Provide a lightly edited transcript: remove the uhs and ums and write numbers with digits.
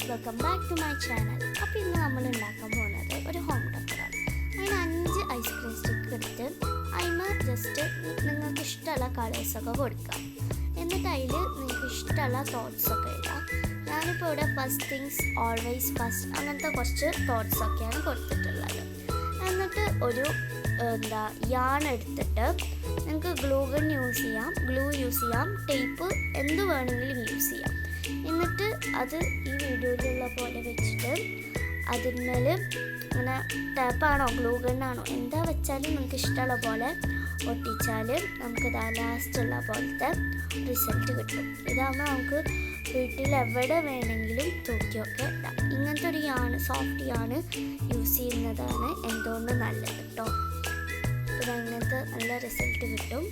Friends, welcome back to my channel. അപ്പോൾ ഇന്ന് നമ്മൾ ഉണ്ടാക്കാൻ പോകുന്നത് ഒരു ഹോം ഡെക്കറാണ്. അതിന് 5 ഐസ്ക്രീം സ്റ്റിക്ക് എടുത്ത് അതിന് ജസ്റ്റ് നിങ്ങൾക്ക് ഇഷ്ടമുള്ള കളേഴ്സൊക്കെ കൊടുക്കാം. എന്നിട്ട് അതിൽ നിങ്ങൾക്ക് ഇഷ്ടമുള്ള തോട്ട്സൊക്കെ ഇടാം. ഞാനിപ്പോൾ ഇവിടെ ഫസ്റ്റ് തിങ്സ് ഓൾവേസ് ഫസ്റ്റ് അങ്ങനത്തെ കുറച്ച് തോട്ട്സൊക്കെയാണ് കൊടുത്തിട്ടുള്ളത്. എന്നിട്ട് ഒരു യാൺ എടുത്തിട്ട് നിങ്ങൾക്ക് ഗ്ലൂ ഗൺ യൂസ് ചെയ്യാം, ഗ്ലൂ യൂസ് ചെയ്യാം, ടേപ്പ് എന്ത് വേണമെങ്കിലും യൂസ് ചെയ്യാം. എന്നിട്ട് അത് ഈ വീഡിയോയിലുള്ള പോലെ വെച്ചിട്ട് അതിന്മേൽ ഇങ്ങനെ ടാപ്പാണോ ഗ്ലൂ ഗണ്ണാണോ എന്താ വെച്ചാലും നിങ്ങൾക്ക് ഇഷ്ടമുള്ള പോലെ ഒട്ടിച്ചാൽ നമുക്ക് ലാസ്റ്റുള്ള പോലത്തെ റിസൾട്ട് കിട്ടും. ഇതാകുമ്പോൾ നമുക്ക് വീട്ടിൽ എവിടെ വേണമെങ്കിലും തൂക്കിയൊക്കെ ഇടാം. ഇങ്ങനത്തെ ഒരു സോഫ്റ്റ് യാണ് യൂസ് ചെയ്യുന്നതാണ് എന്തുകൊണ്ട് നല്ലത് കേട്ടോ. ഇങ്ങനത്തെ നല്ല റിസൾട്ട് കിട്ടും.